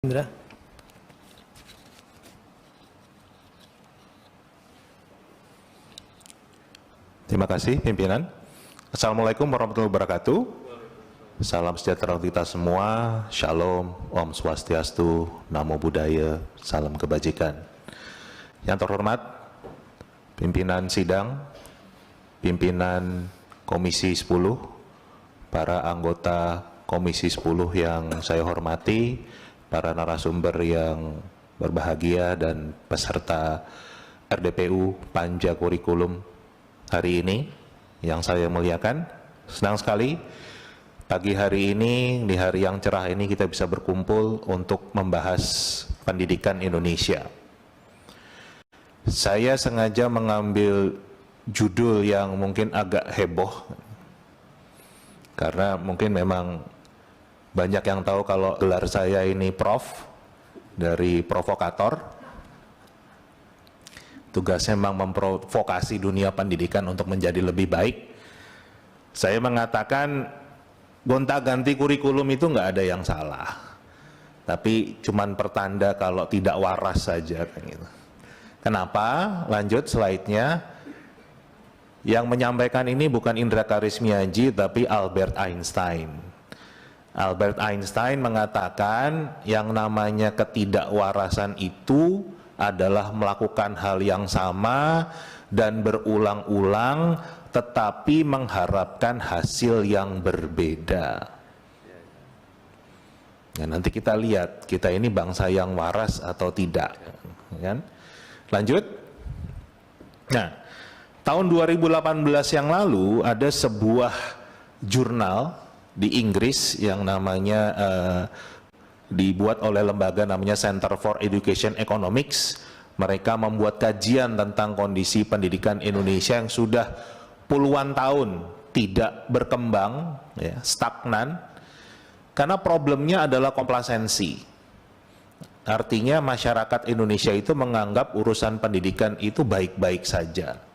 Indra. Terima kasih pimpinan. Assalamualaikum warahmatullahi wabarakatuh. Salam sejahtera untuk kita semua. Shalom, Om Swastiastu, Namo Buddhaya, salam kebajikan. Yang terhormat pimpinan sidang, pimpinan Komisi 10, para anggota Komisi 10 yang saya hormati, para narasumber yang berbahagia dan peserta RDPU Panja Kurikulum hari ini yang saya muliakan. Senang sekali pagi hari ini, di hari yang cerah ini, kita bisa berkumpul untuk membahas pendidikan Indonesia. Saya sengaja mengambil judul yang mungkin agak heboh, karena mungkin memang banyak yang tahu kalau gelar saya ini Prof, dari provokator. Tugasnya memang memprovokasi dunia pendidikan untuk menjadi lebih baik. Saya mengatakan gonta-ganti kurikulum itu nggak ada yang salah, tapi cuman pertanda kalau tidak waras saja kan gitu. Kenapa? Lanjut slide-nya. Yang menyampaikan ini bukan Indra Karismiaji tapi Albert Einstein. Albert Einstein mengatakan yang namanya ketidakwarasan itu adalah melakukan hal yang sama dan berulang-ulang tetapi mengharapkan hasil yang berbeda. Nah, nanti kita lihat kita ini bangsa yang waras atau tidak, kan? Lanjut. Nah, tahun 2018 yang lalu ada sebuah jurnal di Inggris yang namanya dibuat oleh lembaga namanya Center for Education Economics. Mereka membuat kajian tentang kondisi pendidikan Indonesia yang sudah puluhan tahun tidak berkembang, ya, stagnan, karena problemnya adalah komplasensi. Artinya masyarakat Indonesia itu menganggap urusan pendidikan itu baik-baik saja.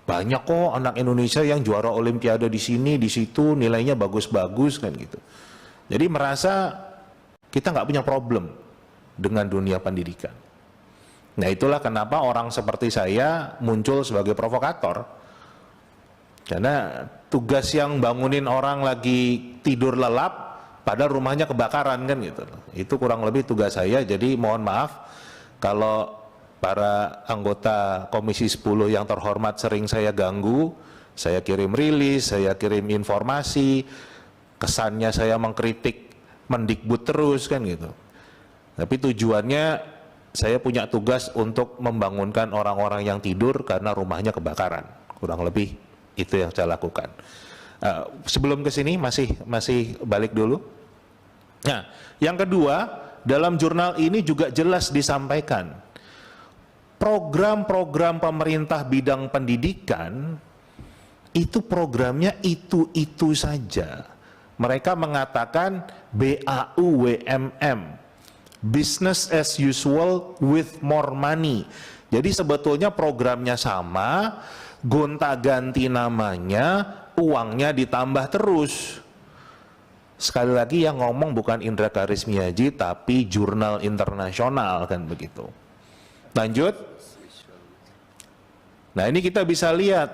Banyak kok anak Indonesia yang juara olimpiade di sini, di situ, nilainya bagus-bagus kan gitu. Jadi merasa kita nggak punya problem dengan dunia pendidikan. Nah, itulah kenapa orang seperti saya muncul sebagai provokator. Karena tugas yang bangunin orang lagi tidur lelap, padahal rumahnya kebakaran kan gitu. Itu kurang lebih tugas saya. Jadi mohon maaf kalau para anggota Komisi 10 yang terhormat sering saya ganggu, saya kirim rilis, saya kirim informasi, kesannya saya mengkritik Mendikbud terus kan gitu. Tapi tujuannya saya punya tugas untuk membangunkan orang-orang yang tidur karena rumahnya kebakaran. Kurang lebih itu yang saya lakukan. Sebelum ke sini masih balik dulu. Nah, yang kedua, dalam jurnal ini juga jelas disampaikan program-program pemerintah bidang pendidikan itu programnya itu saja. Mereka mengatakan BAUWMM, business as usual with more money. Jadi sebetulnya programnya sama, gonta-ganti namanya, uangnya ditambah terus. Sekali lagi yang ngomong bukan Indra Karismiaji tapi jurnal internasional kan begitu. Lanjut. Nah, ini kita bisa lihat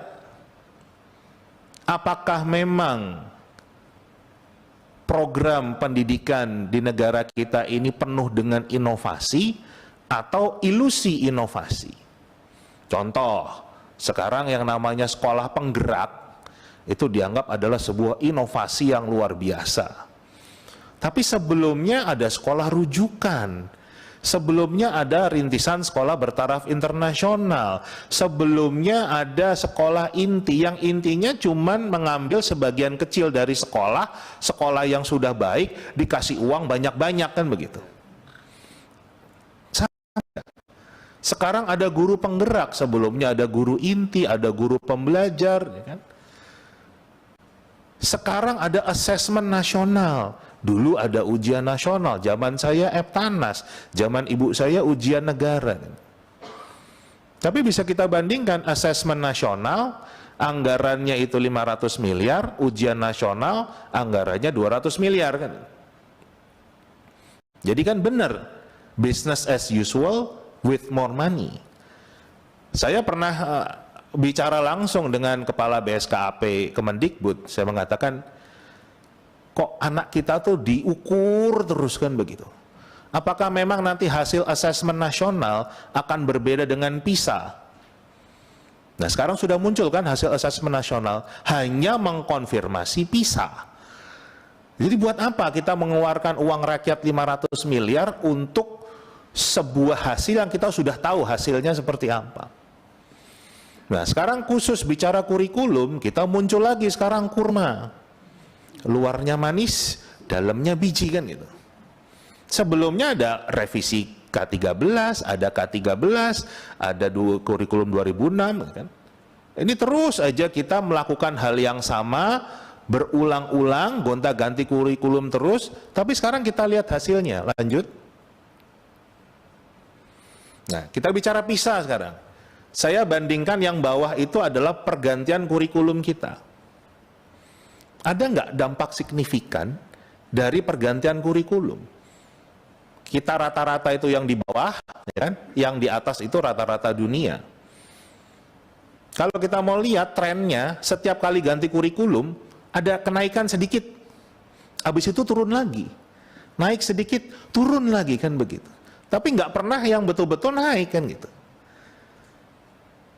apakah memang program pendidikan di negara kita ini penuh dengan inovasi atau ilusi inovasi. Contoh, sekarang yang namanya sekolah penggerak itu dianggap adalah sebuah inovasi yang luar biasa. Tapi sebelumnya ada sekolah rujukan. Sebelumnya ada rintisan sekolah bertaraf internasional. Sebelumnya ada sekolah inti yang intinya cuman mengambil sebagian kecil dari sekolah yang sudah baik, dikasih uang banyak-banyak kan begitu. Sekarang ada guru penggerak, sebelumnya ada guru inti, ada guru pembelajar, ya kan? Sekarang ada asesmen nasional. Dulu ada ujian nasional, zaman saya Eptanas, zaman ibu saya ujian negara. Tapi bisa kita bandingkan asesmen nasional, anggarannya itu 500 miliar, ujian nasional anggarannya 200 miliar kan. Jadi kan benar, business as usual with more money. Saya pernah bicara langsung dengan Kepala BSKAP Kemendikbud, saya mengatakan, kok anak kita tuh diukur terus kan begitu. Apakah memang nanti hasil asesmen nasional akan berbeda dengan PISA? Nah sekarang sudah muncul kan hasil asesmen nasional hanya mengkonfirmasi PISA. Jadi buat apa kita mengeluarkan uang rakyat 500 miliar untuk sebuah hasil yang kita sudah tahu hasilnya seperti apa. Nah sekarang khusus bicara kurikulum, kita muncul lagi sekarang kurma. Luarnya manis, dalamnya biji kan gitu. Sebelumnya ada revisi K13, ada K13, ada kurikulum 2006 kan. Ini terus aja kita melakukan hal yang sama, berulang-ulang, gonta-ganti kurikulum terus, tapi sekarang kita lihat hasilnya. Lanjut. Nah, kita bicara PISA sekarang. Saya bandingkan yang bawah itu adalah pergantian kurikulum kita. Ada nggak dampak signifikan dari pergantian kurikulum? Kita rata-rata itu yang di bawah, ya kan? Yang di atas itu rata-rata dunia. Kalau kita mau lihat trennya, setiap kali ganti kurikulum, ada kenaikan sedikit, habis itu turun lagi, naik sedikit, turun lagi kan begitu. Tapi nggak pernah yang betul-betul naik kan gitu.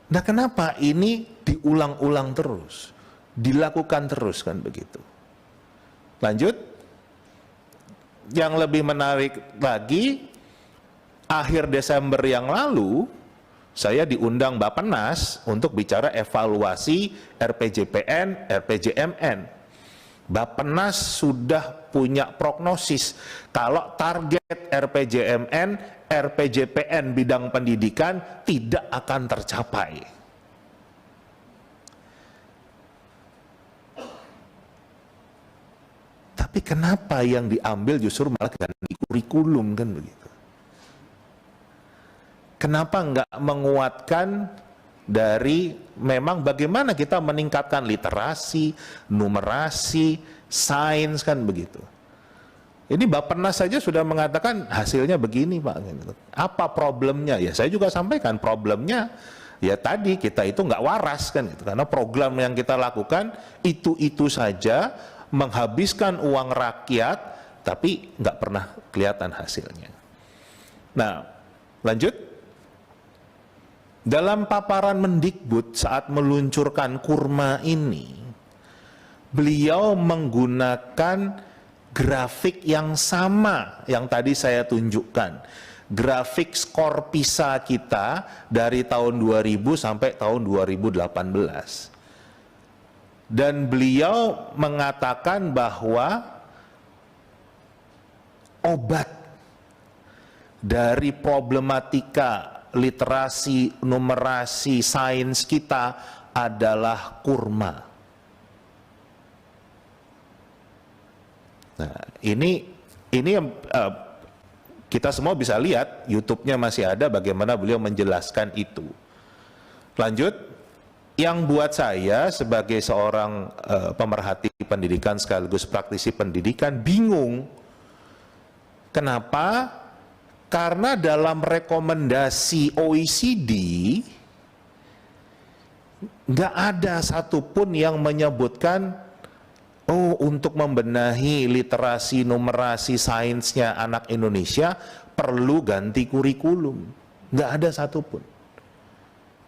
Nah kenapa ini diulang-ulang terus, dilakukan terus kan begitu. Lanjut, yang lebih menarik lagi, akhir Desember yang lalu, saya diundang Bappenas untuk bicara evaluasi RPJPN, RPJMN. Bappenas sudah punya prognosis kalau target RPJMN, RPJPN bidang pendidikan tidak akan tercapai. Tapi kenapa yang diambil justru malah ganti kurikulum kan begitu? Kenapa enggak menguatkan dari memang bagaimana kita meningkatkan literasi, numerasi, sains kan begitu. Ini Bappenas saja sudah mengatakan hasilnya begini Pak. Apa problemnya? Ya saya juga sampaikan problemnya ya tadi kita itu nggak waras kan gitu. Karena program yang kita lakukan itu saja menghabiskan uang rakyat tapi nggak pernah kelihatan hasilnya. Nah lanjut. Dalam paparan Mendikbud saat meluncurkan kurma ini, beliau menggunakan grafik yang sama yang tadi saya tunjukkan. Grafik skor PISA kita dari tahun 2000 sampai tahun 2018. Dan beliau mengatakan bahwa obat dari problematika literasi, numerasi, sains kita adalah kurma. Nah, ini kita semua bisa lihat, YouTube-nya masih ada bagaimana beliau menjelaskan itu. Lanjut, yang buat saya sebagai seorang pemerhati pendidikan sekaligus praktisi pendidikan bingung. Kenapa? Karena dalam rekomendasi OECD nggak ada satupun yang menyebutkan oh untuk membenahi literasi, numerasi, sainsnya anak Indonesia perlu ganti kurikulum. Nggak ada satupun.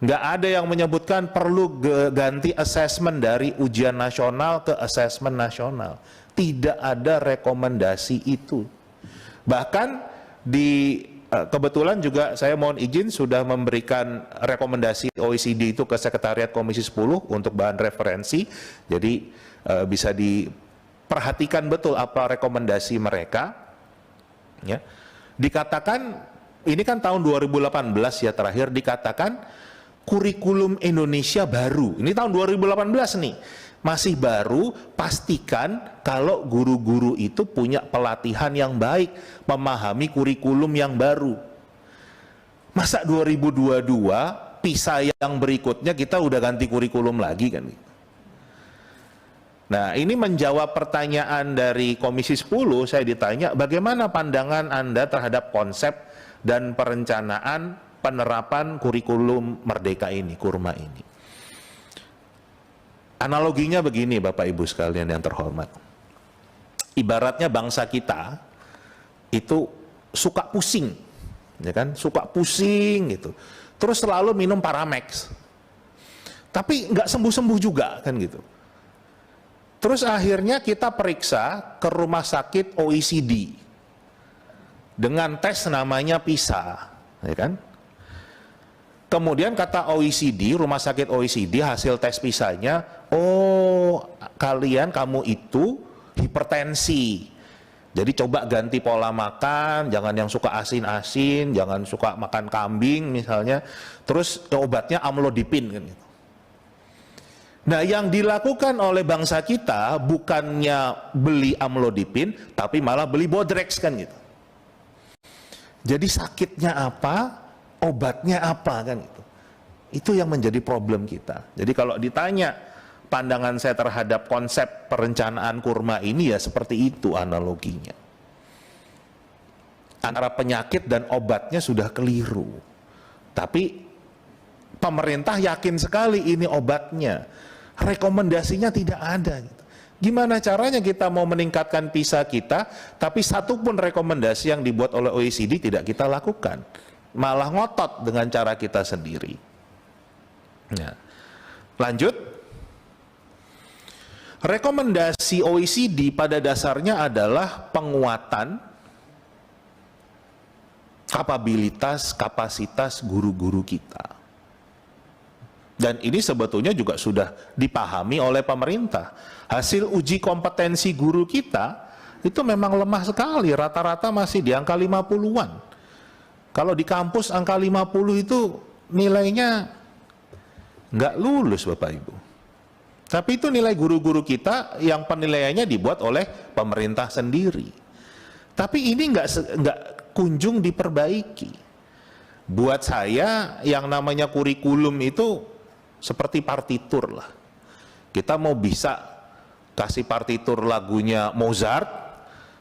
Nggak ada yang menyebutkan perlu ganti asesmen dari ujian nasional ke asesmen nasional. Tidak ada rekomendasi itu. Bahkan kebetulan juga saya mohon izin sudah memberikan rekomendasi OECD itu ke Sekretariat Komisi 10 untuk bahan referensi. Jadi bisa diperhatikan betul apa rekomendasi mereka. Ya. Dikatakan, ini kan tahun 2018 ya terakhir, dikatakan kurikulum Indonesia baru. Ini tahun 2018 nih. Masih baru, pastikan kalau guru-guru itu punya pelatihan yang baik, memahami kurikulum yang baru. Masa 2022, PISA yang berikutnya kita udah ganti kurikulum lagi kan? Nah, ini menjawab pertanyaan dari Komisi 10, saya ditanya, bagaimana pandangan Anda terhadap konsep dan perencanaan penerapan kurikulum Merdeka ini, Kurma ini. Analoginya begini Bapak Ibu sekalian yang terhormat. Ibaratnya bangsa kita itu suka pusing, ya kan? Suka pusing gitu. Terus selalu minum Paramex. Tapi nggak sembuh-sembuh juga kan gitu. Terus akhirnya kita periksa ke rumah sakit OECD dengan tes namanya PISA, ya kan? Kemudian kata OECD, rumah sakit OECD hasil tes PISA-nya, oh kamu itu hipertensi. Jadi coba ganti pola makan, jangan yang suka asin-asin, jangan suka makan kambing misalnya. Terus obatnya amlodipin kan gitu. Nah, yang dilakukan oleh bangsa kita bukannya beli amlodipin, tapi malah beli Bodrex kan gitu. Jadi sakitnya apa, obatnya apa kan gitu. Itu yang menjadi problem kita. Jadi kalau ditanya pandangan saya terhadap konsep perencanaan kurma ini ya seperti itu analoginya. Antara penyakit dan obatnya sudah keliru. Tapi pemerintah yakin sekali ini obatnya. Rekomendasinya tidak ada gitu. Gimana caranya kita mau meningkatkan PISA kita tapi satupun rekomendasi yang dibuat oleh OECD tidak kita lakukan, malah ngotot dengan cara kita sendiri. Nah, lanjut. Rekomendasi OECD pada dasarnya adalah penguatan kapasitas guru-guru kita. Dan ini sebetulnya juga sudah dipahami oleh pemerintah. Hasil uji kompetensi guru kita itu memang lemah sekali, rata-rata masih di angka 50-an. Kalau di kampus angka 50 itu nilainya nggak lulus Bapak Ibu. Tapi itu nilai guru-guru kita yang penilaiannya dibuat oleh pemerintah sendiri. Tapi ini nggak kunjung diperbaiki. Buat saya yang namanya kurikulum itu seperti partitur lah. Kita mau bisa kasih partitur lagunya Mozart,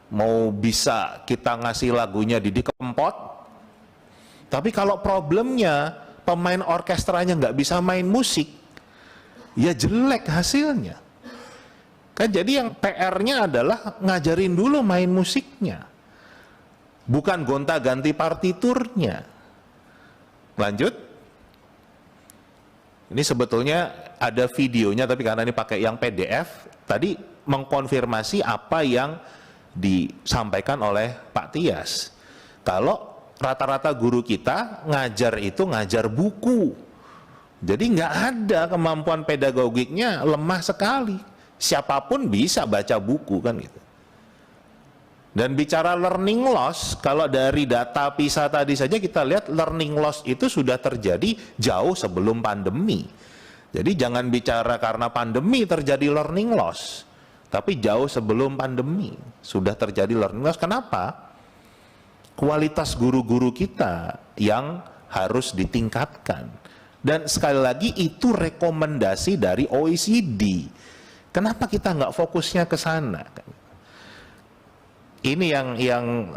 mau bisa kita ngasih lagunya Didi Kempot, tapi kalau problemnya pemain orkestranya nggak bisa main musik, ya jelek hasilnya. Kan jadi yang PR-nya adalah ngajarin dulu main musiknya, bukan gonta-ganti partiturnya. Lanjut. Ini sebetulnya ada videonya, tapi karena ini pakai yang PDF, tadi mengkonfirmasi apa yang disampaikan oleh Pak Tias. Kalau rata-rata guru kita ngajar itu ngajar buku, jadi nggak ada kemampuan pedagogiknya, lemah sekali. Siapapun bisa baca buku kan gitu. Dan bicara learning loss, kalau dari data PISA tadi saja kita lihat learning loss itu sudah terjadi jauh sebelum pandemi. Jadi jangan bicara karena pandemi terjadi learning loss, tapi jauh sebelum pandemi sudah terjadi learning loss. Kenapa? Kualitas guru-guru kita yang harus ditingkatkan. Dan sekali lagi itu rekomendasi dari OECD. Kenapa kita nggak fokusnya ke sana? Ini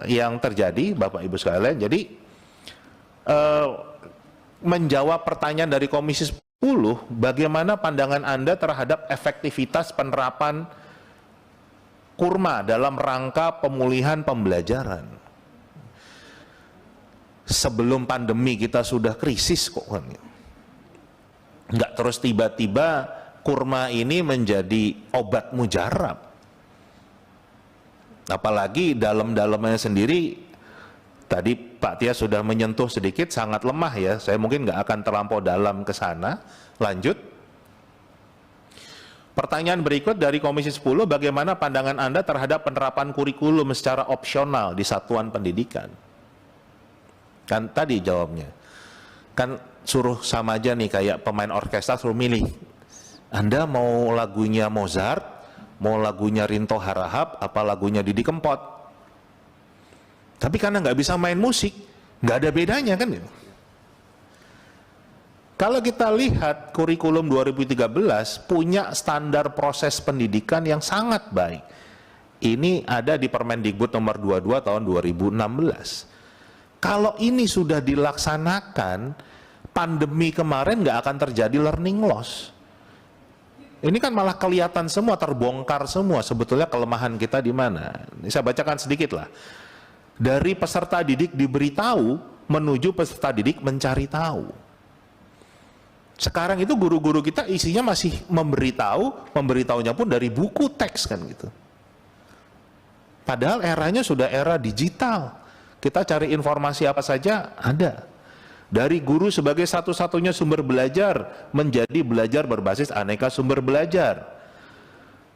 yang terjadi Bapak Ibu sekalian. Jadi menjawab pertanyaan dari Komisi 10, bagaimana pandangan Anda terhadap efektivitas penerapan kurma dalam rangka pemulihan pembelajaran? Sebelum pandemi kita sudah krisis kok kan. Nggak terus tiba-tiba kurma ini menjadi obat mujarab. Apalagi dalam-dalamnya sendiri, tadi Pak Tias sudah menyentuh sedikit, sangat lemah ya. Saya mungkin nggak akan terlampau dalam ke sana. Lanjut. Pertanyaan berikut dari Komisi 10, bagaimana pandangan Anda terhadap penerapan kurikulum secara opsional di satuan pendidikan? Kan tadi jawabnya. Kan suruh sama aja nih kayak pemain orkestra suruh milih. Anda mau lagunya Mozart, mau lagunya Rinto Harahap, apa lagunya Didi Kempot. Tapi karena nggak bisa main musik, nggak ada bedanya kan gitu. Kalau kita lihat kurikulum 2013 punya standar proses pendidikan yang sangat baik. Ini ada di Permendikbud nomor 22 tahun 2016. Kalau ini sudah dilaksanakan, pandemi kemarin nggak akan terjadi learning loss. Ini kan malah kelihatan semua, terbongkar semua sebetulnya kelemahan kita di mana. Ini saya bacakan sedikit lah. Dari peserta didik diberitahu menuju peserta didik mencari tahu. Sekarang itu guru-guru kita isinya masih memberitahunya pun dari buku teks kan gitu. Padahal eranya sudah era digital. Kita cari informasi apa saja ada. Dari guru sebagai satu-satunya sumber belajar menjadi belajar berbasis aneka sumber belajar.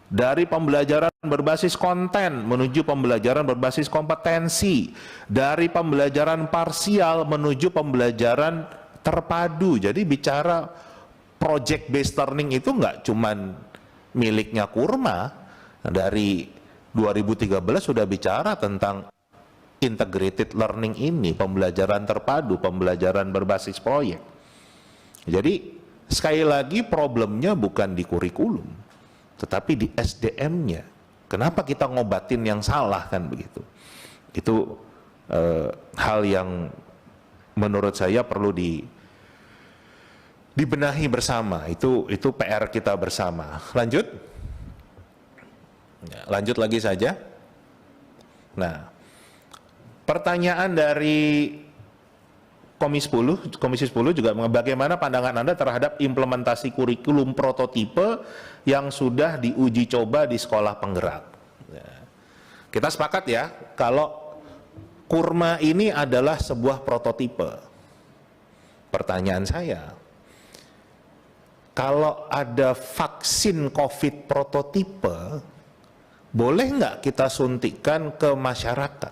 Dari pembelajaran berbasis konten menuju pembelajaran berbasis kompetensi. Dari pembelajaran parsial menuju pembelajaran terpadu. Jadi bicara project based learning itu nggak cuman miliknya Kurma. Dari 2013 sudah bicara tentang integrated learning ini, pembelajaran terpadu, pembelajaran berbasis proyek. Jadi sekali lagi problemnya bukan di kurikulum, tetapi di SDM-nya. Kenapa kita ngobatin yang salah kan begitu? Itu hal yang menurut saya perlu dibenahi bersama. Itu PR kita bersama. Lanjut. Ya, lanjut lagi saja. Nah, pertanyaan dari Komisi 10 juga bagaimana pandangan Anda terhadap implementasi kurikulum prototipe yang sudah diuji coba di sekolah penggerak. Ya. Kita sepakat ya, kalau Kurma ini adalah sebuah prototipe. Pertanyaan saya, kalau ada vaksin COVID prototipe, boleh nggak kita suntikan ke masyarakat?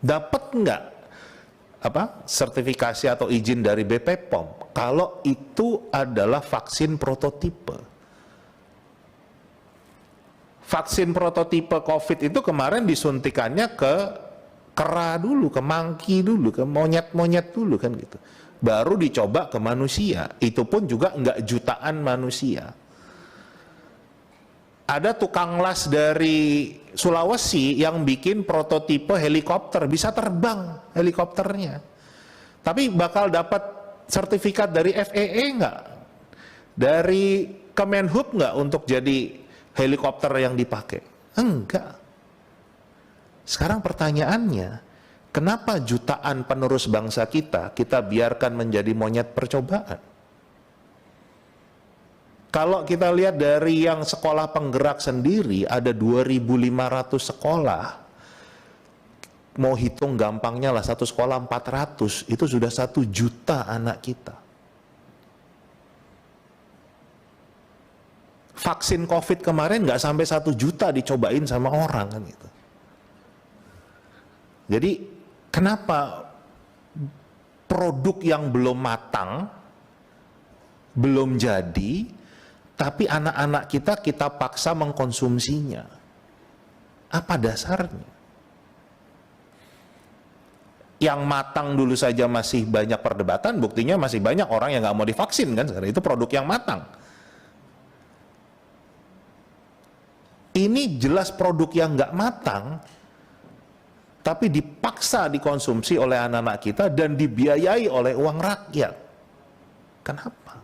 Dapat nggak sertifikasi atau izin dari BP POM kalau itu adalah vaksin prototipe? Vaksin prototipe COVID itu kemarin disuntikannya ke kera dulu, ke monkey dulu, ke monyet-monyet dulu kan gitu. Baru dicoba ke manusia, itu pun juga nggak jutaan manusia. Ada tukang las dari Sulawesi yang bikin prototipe helikopter, bisa terbang helikopternya. Tapi bakal dapat sertifikat dari FAA nggak? Dari Kemenhub nggak untuk jadi helikopter yang dipakai? Enggak. Sekarang pertanyaannya, kenapa jutaan penerus bangsa kita biarkan menjadi monyet percobaan? Kalau kita lihat dari yang sekolah penggerak sendiri, ada 2.500 sekolah. Mau hitung gampangnya lah, satu sekolah 400, itu sudah 1 juta anak kita. Vaksin COVID kemarin nggak sampai 1 juta dicobain sama orang kan gitu. Jadi kenapa produk yang belum matang, belum jadi, tapi anak-anak kita paksa mengkonsumsinya? Apa dasarnya? Yang matang dulu saja masih banyak perdebatan, buktinya masih banyak orang yang nggak mau divaksin kan sekarang. Itu produk yang matang. Ini jelas produk yang nggak matang, tapi dipaksa dikonsumsi oleh anak-anak kita dan dibiayai oleh uang rakyat. Kenapa?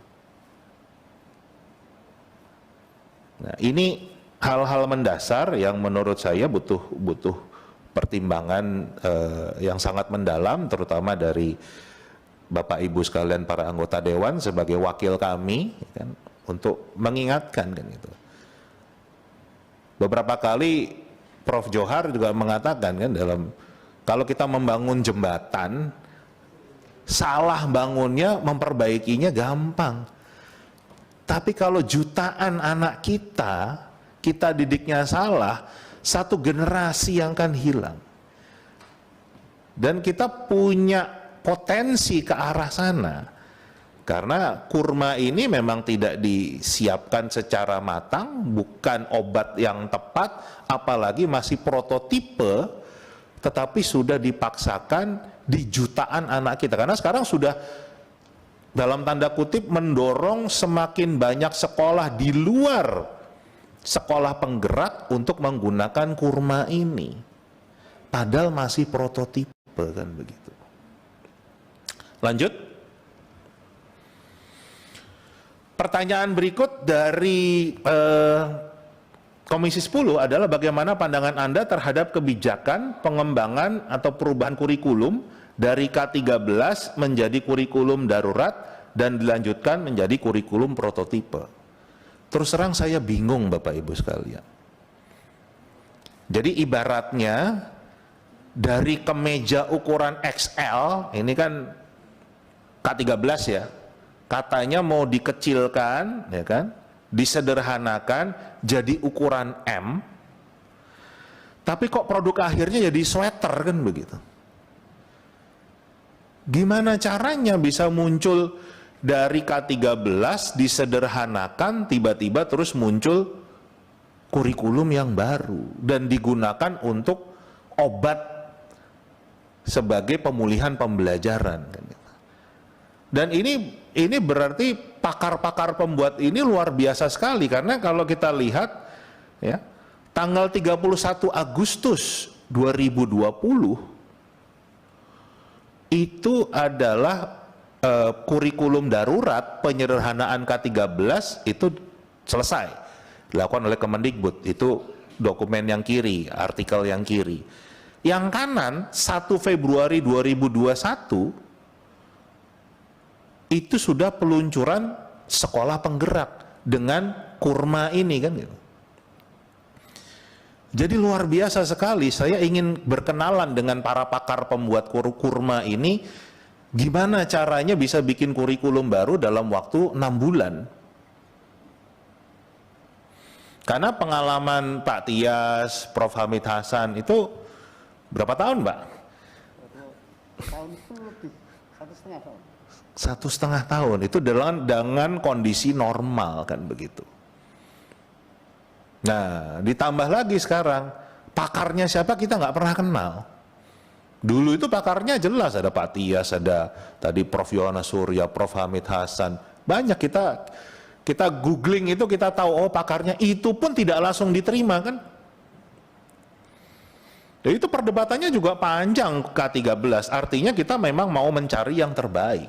Nah, ini hal-hal mendasar yang menurut saya butuh pertimbangan yang sangat mendalam, terutama dari Bapak Ibu sekalian para anggota Dewan sebagai wakil kami, kan, untuk mengingatkan kan itu. Beberapa kali Prof. Johar juga mengatakan kan kalau kita membangun jembatan, salah bangunnya, memperbaikinya gampang. Tapi kalau jutaan anak kita didiknya salah, satu generasi yang akan hilang. Dan kita punya potensi ke arah sana. Karena kurma ini memang tidak disiapkan secara matang, bukan obat yang tepat, apalagi masih prototipe, tetapi sudah dipaksakan di jutaan anak kita. Karena sekarang sudah dalam tanda kutip mendorong semakin banyak sekolah di luar sekolah penggerak untuk menggunakan kurma ini. Padahal masih prototipe kan begitu. Lanjut. Pertanyaan berikut dari Komisi 10 adalah bagaimana pandangan Anda terhadap kebijakan pengembangan atau perubahan kurikulum dari K13 menjadi kurikulum darurat dan dilanjutkan menjadi kurikulum prototipe. Terus terang saya bingung Bapak Ibu sekalian. Jadi ibaratnya dari kemeja ukuran XL, ini kan K13 ya, katanya mau dikecilkan, ya kan, disederhanakan jadi ukuran M, tapi kok produk akhirnya jadi sweater kan begitu. Gimana caranya bisa muncul dari K13 disederhanakan tiba-tiba terus muncul kurikulum yang baru dan digunakan untuk obat sebagai pemulihan pembelajaran. Dan ini berarti pakar-pakar pembuat ini luar biasa sekali, karena kalau kita lihat ya, tanggal 31 Agustus 2020 itu adalah kurikulum darurat penyederhanaan K13 itu selesai dilakukan oleh Kemendikbud. Itu dokumen yang kiri, artikel yang kiri. Yang kanan 1 Februari 2021 itu sudah peluncuran sekolah penggerak dengan kurma ini kan gitu. Jadi luar biasa sekali, saya ingin berkenalan dengan para pakar pembuat kurma ini, gimana caranya bisa bikin kurikulum baru dalam waktu 6 bulan. Karena pengalaman Pak Tias, Prof. Hamid Hasan itu berapa tahun Pak? Tahun itu lebih 1,5 tahun. 1,5 tahun, itu dengan kondisi normal kan begitu. Nah, ditambah lagi sekarang, pakarnya siapa kita nggak pernah kenal. Dulu itu pakarnya jelas, ada Pak Tias, ada tadi Prof. Yohanes Surya, Prof. Hamid Hasan. Banyak kita googling itu kita tahu, oh pakarnya, itu pun tidak langsung diterima kan. Dan itu perdebatannya juga panjang K13, artinya kita memang mau mencari yang terbaik.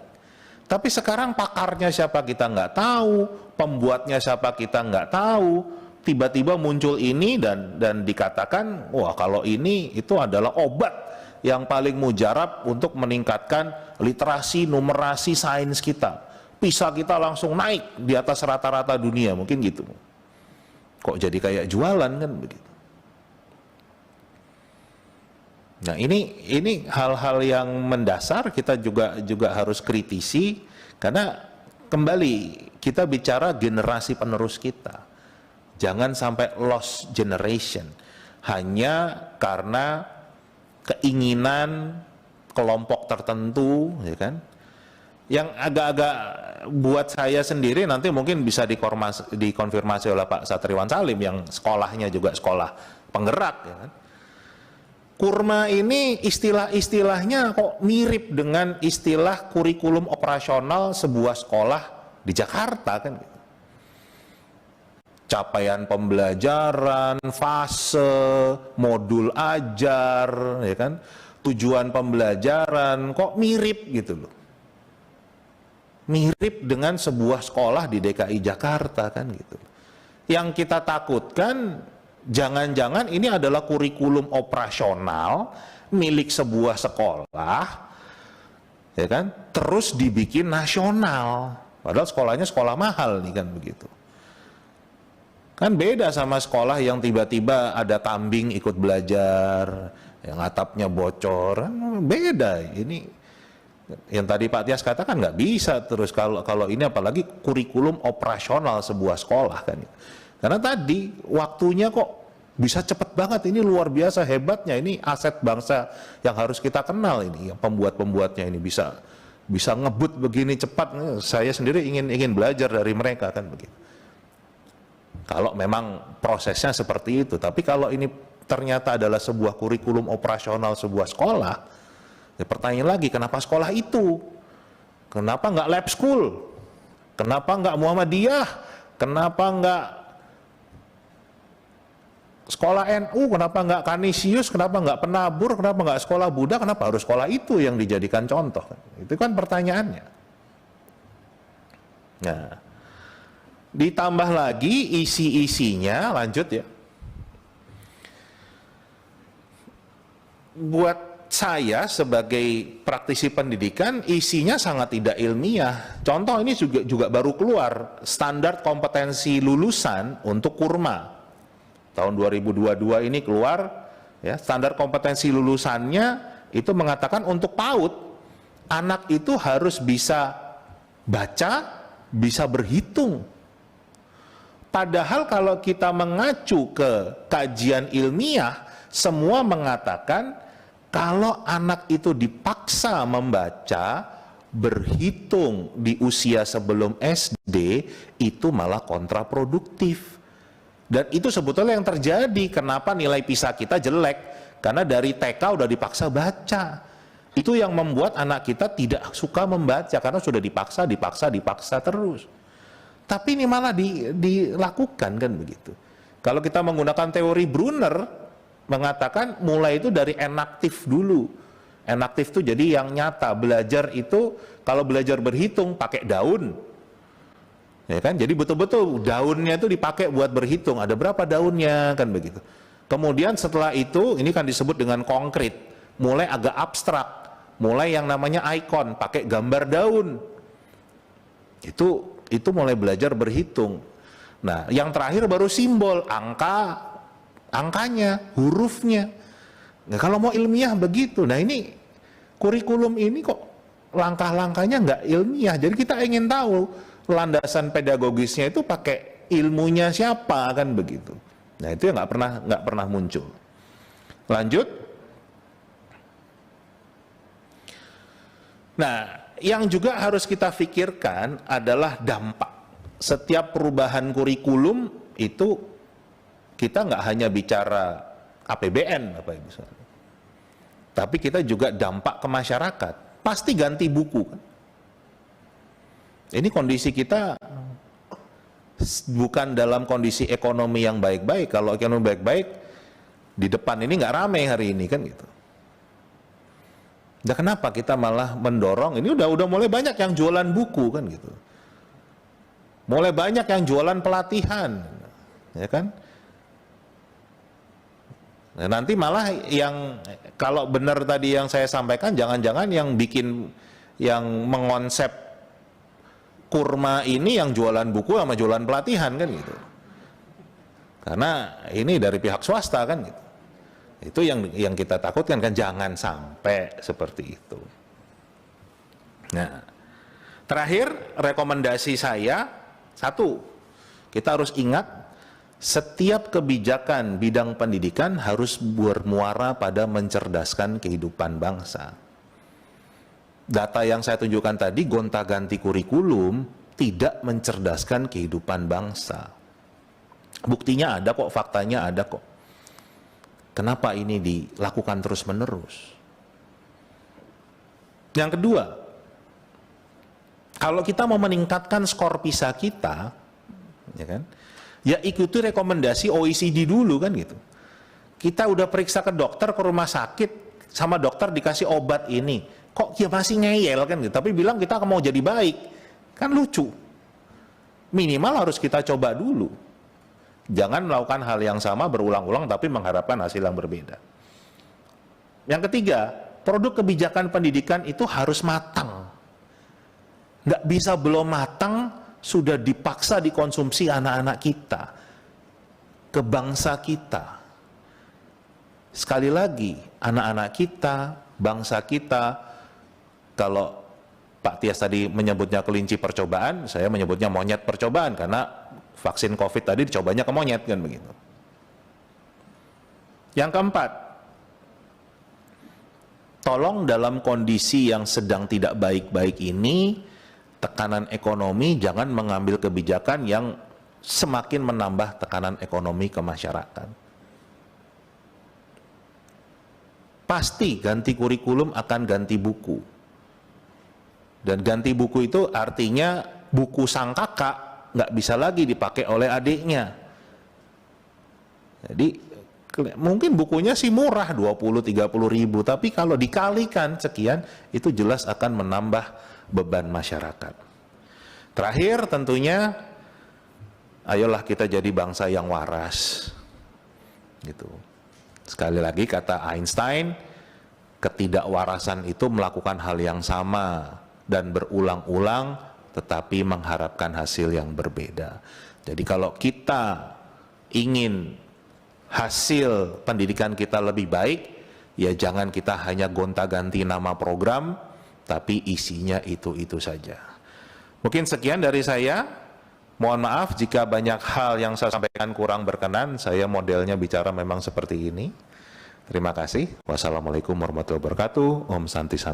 Tapi sekarang pakarnya siapa kita nggak tahu, pembuatnya siapa kita nggak tahu. Tiba-tiba muncul ini dan dikatakan, wah kalau ini itu adalah obat yang paling mujarab untuk meningkatkan literasi, numerasi sains kita. PISA kita langsung naik di atas rata-rata dunia, mungkin gitu. Kok jadi kayak jualan kan begitu. Nah ini hal-hal yang mendasar kita juga harus kritisi, karena kembali kita bicara generasi penerus kita. Jangan sampai lost generation hanya karena keinginan kelompok tertentu, ya kan? Yang agak-agak buat saya sendiri nanti mungkin bisa dikonfirmasi oleh Pak Satriwan Salim yang sekolahnya juga sekolah penggerak, ya kan? Kurma ini istilah-istilahnya kok mirip dengan istilah kurikulum operasional sebuah sekolah di Jakarta kan? Capaian pembelajaran, fase, modul ajar, ya kan? Tujuan pembelajaran kok mirip gitu loh. Mirip dengan sebuah sekolah di DKI Jakarta kan gitu. Yang kita takutkan jangan-jangan ini adalah kurikulum operasional milik sebuah sekolah, ya kan? Terus dibikin nasional. Padahal sekolahnya sekolah mahal nih kan begitu. Kan beda sama sekolah yang tiba-tiba ada kambing ikut belajar, yang atapnya bocor, beda. Ini yang tadi Pak Tias katakan nggak bisa terus kalau ini, apalagi kurikulum operasional sebuah sekolah kan. Karena tadi waktunya kok bisa cepet banget, ini luar biasa hebatnya, ini aset bangsa yang harus kita kenal ini, yang pembuat-pembuatnya ini bisa ngebut begini cepat. Saya sendiri ingin belajar dari mereka kan begitu. Kalau memang prosesnya seperti itu, tapi kalau ini ternyata adalah sebuah kurikulum operasional sebuah sekolah, ya pertanyaan lagi, kenapa sekolah itu? Kenapa nggak lab school? Kenapa nggak Muhammadiyah? Kenapa nggak sekolah NU? Kenapa nggak Kanisius? Kenapa nggak Penabur? Kenapa nggak sekolah Buddha? Kenapa harus sekolah itu yang dijadikan contoh? Itu kan pertanyaannya. Nah, ditambah lagi isi-isinya, lanjut ya. Buat saya sebagai praktisi pendidikan, isinya sangat tidak ilmiah. Contoh ini juga baru keluar, standar kompetensi lulusan untuk kurma. Tahun 2022 ini keluar, ya, standar kompetensi lulusannya itu mengatakan untuk PAUD, anak itu harus bisa baca, bisa berhitung. Padahal kalau kita mengacu ke kajian ilmiah, semua mengatakan kalau anak itu dipaksa membaca, berhitung di usia sebelum SD, itu malah kontraproduktif. Dan itu sebetulnya yang terjadi. Kenapa nilai PISA kita jelek? Karena dari TK udah dipaksa baca. Itu yang membuat anak kita tidak suka membaca, karena sudah dipaksa terus. Tapi ini malah dilakukan kan begitu. Kalau kita menggunakan teori Brunner, mengatakan mulai itu dari enaktif dulu. Enaktif itu jadi yang nyata. Belajar itu, kalau belajar berhitung pakai daun, ya kan? Jadi betul-betul daunnya itu dipakai buat berhitung. Ada berapa daunnya kan begitu. Kemudian setelah itu, ini kan disebut dengan konkret. Mulai agak abstrak. Mulai yang namanya ikon, pakai gambar daun. Itu mulai belajar berhitung. Nah, yang terakhir baru simbol, angkanya, hurufnya. Nah, kalau mau ilmiah begitu. Nah, ini kurikulum ini kok langkah-langkahnya nggak ilmiah. Jadi kita ingin tahu landasan pedagogisnya itu pakai ilmunya siapa kan begitu. Nah, itu yang nggak pernah muncul. Lanjut. Nah, yang juga harus kita pikirkan adalah dampak. Setiap perubahan kurikulum itu kita nggak hanya bicara APBN, Bapak Ibu, tapi kita juga dampak ke masyarakat. Pasti ganti buku. Ini kondisi kita bukan dalam kondisi ekonomi yang baik-baik. Kalau ekonomi baik-baik, di depan ini nggak ramai hari ini kan gitu. Nah, kenapa kita malah mendorong? Ini udah mulai banyak yang jualan buku kan gitu. Mulai banyak yang jualan pelatihan, ya kan? Nah, nanti malah yang kalau benar tadi yang saya sampaikan, jangan-jangan yang mengonsep kurma ini yang jualan buku sama jualan pelatihan kan gitu. Karena ini dari pihak swasta kan gitu. Itu yang kita takutkan kan, jangan sampai seperti itu. Nah, terakhir rekomendasi saya, satu, kita harus ingat setiap kebijakan bidang pendidikan harus bermuara pada mencerdaskan kehidupan bangsa. Data yang saya tunjukkan tadi, gonta-ganti kurikulum tidak mencerdaskan kehidupan bangsa. Buktinya ada kok, faktanya ada kok. Kenapa ini dilakukan terus-menerus? Yang kedua, kalau kita mau meningkatkan skor PISA kita, ya kan? Ya ikuti rekomendasi OECD dulu kan gitu. Kita udah periksa ke dokter, ke rumah sakit, sama dokter dikasih obat ini. Kok ya masih ngeyel kan gitu, tapi bilang kita mau jadi baik. Kan lucu. Minimal harus kita coba dulu. Jangan melakukan hal yang sama berulang-ulang tapi mengharapkan hasil yang berbeda. Yang ketiga, produk kebijakan pendidikan itu harus matang. Nggak bisa belum matang, sudah dipaksa dikonsumsi anak-anak kita, ke bangsa kita. Sekali lagi, anak-anak kita, bangsa kita, kalau Pak Tias tadi menyebutnya kelinci percobaan, saya menyebutnya monyet percobaan, karena vaksin COVID tadi dicobanya ke monyet kan begitu. Yang keempat, tolong dalam kondisi yang sedang tidak baik-baik ini, tekanan ekonomi, jangan mengambil kebijakan yang semakin menambah tekanan ekonomi ke masyarakat. Pasti ganti kurikulum akan ganti buku. Dan ganti buku itu artinya buku sang kakak nggak bisa lagi dipakai oleh adiknya. Jadi mungkin bukunya sih murah 20-30 ribu, tapi kalau dikalikan sekian itu jelas akan menambah beban masyarakat. Terakhir tentunya, ayolah kita jadi bangsa yang waras. Gitu. Sekali lagi kata Einstein, ketidakwarasan itu melakukan hal yang sama dan berulang-ulang tetapi mengharapkan hasil yang berbeda. Jadi kalau kita ingin hasil pendidikan kita lebih baik, ya jangan kita hanya gonta-ganti nama program, tapi isinya itu-itu saja. Mungkin sekian dari saya. Mohon maaf jika banyak hal yang saya sampaikan kurang berkenan, saya modelnya bicara memang seperti ini. Terima kasih. Wassalamualaikum warahmatullahi wabarakatuh. Om Santi Santi.